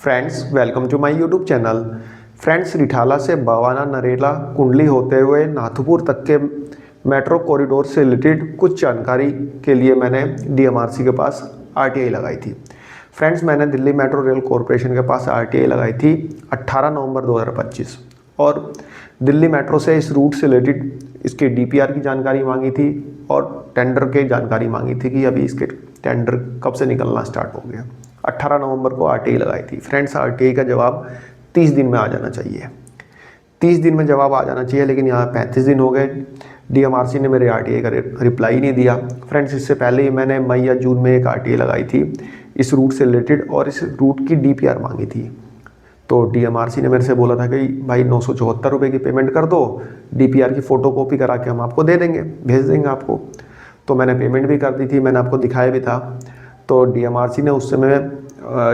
Friends welcome to my YouTube channel. Friends Rithala से बवाना नरेला कुंडली होते हुए नाथुपुर तक के मेट्रो कॉरिडोर से रिलेटेड कुछ जानकारी के लिए मैंने डीएमआरसी के पास आरटीआई लगाई थी। फ्रेंड्स मैंने दिल्ली मेट्रो रेल कॉरपोरेशन के पास आरटीआई लगाई थी 18 नवंबर 2025 और दिल्ली मेट्रो से इस रूट से रिलेटेड इसके डीपीआर की जानकारी मांगी थी और टेंडर की जानकारी मांगी थी कि अभी इसके टेंडर कब से निकलना स्टार्ट हो गया। 18 नवंबर को आरटीआई लगाई थी। फ्रेंड्स आरटीआई का जवाब 30 दिन में आ जाना चाहिए। 30 दिन में जवाब आ जाना चाहिए, लेकिन यहाँ 35 दिन हो गए। डीएमआरसी ने मेरे आरटीआई का रिप्लाई नहीं दिया। फ्रेंड्स इससे पहले ही मैंने मई या जून में एक आरटीआई लगाई थी इस रूट से रिलेटेड और इस रूट की डीपीआर मांगी थी। तो डीएमआरसी ने मेरे से बोला था कि भाई 974 रुपये की पेमेंट कर दो, डीपीआर की फ़ोटोकॉपी करा के हम आपको दे देंगे, भेज देंगे आपको। तो मैंने पेमेंट भी कर दी थी, मैंने आपको दिखाया भी था। तो डीएमआरसी ने उस समय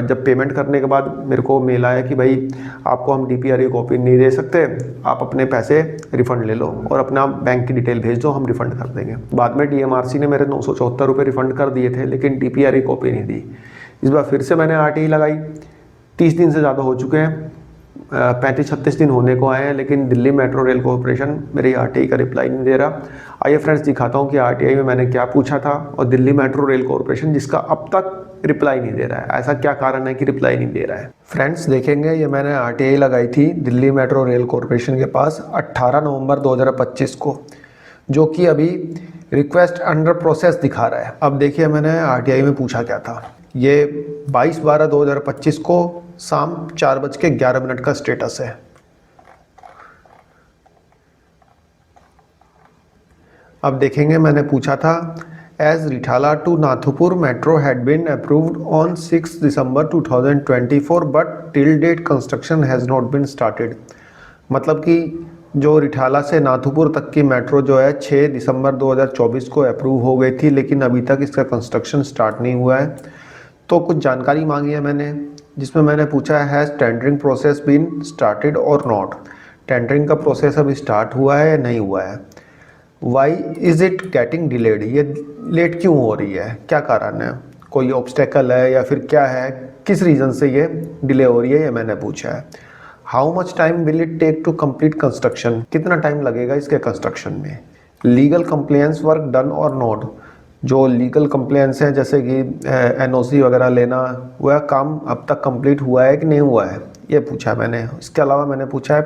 जब पेमेंट करने के बाद मेरे को मेल आया कि भाई आपको हम डीपीआर की कॉपी नहीं दे सकते, आप अपने पैसे रिफ़ंड ले लो और अपना बैंक की डिटेल भेज दो, हम रिफ़ंड कर देंगे। बाद में डीएमआरसी ने मेरे 974 रुपये रिफ़ंड कर दिए थे, लेकिन डीपीआर की कॉपी नहीं दी। इस बार फिर से मैंने आरटीआई लगाई। 30 दिन से ज़्यादा हो चुके हैं, 35-36 दिन होने को आए हैं, लेकिन दिल्ली मेट्रो रेल कॉरपोरेशन मेरी आरटीआई का रिप्लाई नहीं दे रहा। आइए फ्रेंड्स दिखाता हूँ कि आरटीआई में मैंने क्या पूछा था और दिल्ली मेट्रो रेल कॉरपोरेशन जिसका अब तक रिप्लाई नहीं दे रहा है, ऐसा क्या कारण है कि रिप्लाई नहीं दे रहा है। फ्रेंड्स देखेंगे, ये मैंने आरटीआई लगाई थी दिल्ली मेट्रो रेल कॉरपोरेशन के पास 18 नवंबर 2025 को, जो कि अभी रिक्वेस्ट अंडर प्रोसेस दिखा रहा है। अब देखिए मैंने आरटीआई में पूछा क्या था। ये 22/12/2025 को शाम 4:11 का स्टेटस है। अब देखेंगे मैंने पूछा था as Rithala to Nathupur metro had been approved on 6 December 2024 but till date construction has not been started. मतलब कि जो रिठाला से नाथुपुर तक की मेट्रो जो है 6 दिसंबर 2024 को अप्रूव हो गई थी, लेकिन अभी तक इसका कंस्ट्रक्शन स्टार्ट नहीं हुआ है। तो कुछ जानकारी मांगी है मैंने, जिसमें मैंने पूछा है has tendering process been started और नॉट। टेंडरिंग का प्रोसेस अभी स्टार्ट हुआ है या नहीं हुआ है। Why is it getting delayed, ये लेट क्यों हो रही है, क्या कारण है, कोई ऑब्स्टेकल है या फिर क्या है, किस रीज़न से ये डिले हो रही है, ये मैंने पूछा है। How much time will it take to complete construction, कितना टाइम लगेगा इसके कंस्ट्रक्शन में। लीगल कंप्लेंस वर्क डन और नॉट, जो लीगल कंप्लेंस हैं जैसे कि एनओसी वगैरह लेना, वह काम अब तक कंप्लीट हुआ है कि नहीं हुआ है, ये पूछा मैंने। इसके अलावा मैंने पूछा है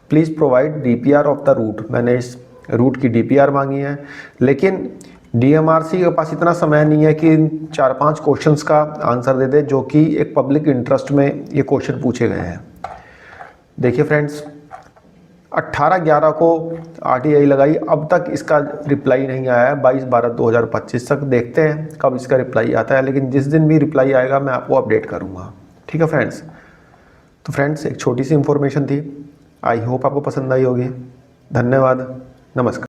please provide DPR of the route, मैंने इस रूट की डीपीआर मांगी है। लेकिन डीएमआरसी के पास इतना समय नहीं है कि 4-5 क्वेश्चंस का आंसर दे दे, जो कि एक पब्लिक इंटरेस्ट में ये क्वेश्चन पूछे गए हैं। देखिए फ्रेंड्स 18/11 को आरटीआई लगाई, अब तक इसका रिप्लाई नहीं आया है। 22/12/2025 तक देखते हैं कब इसका रिप्लाई आता है, लेकिन जिस दिन भी रिप्लाई आएगा मैं आपको अपडेट करूँगा। ठीक है फ्रेंड्स। तो फ्रेंड्स एक छोटी सी इन्फॉर्मेशन थी, आई होप आपको पसंद आई होगी। धन्यवाद, नमस्कार।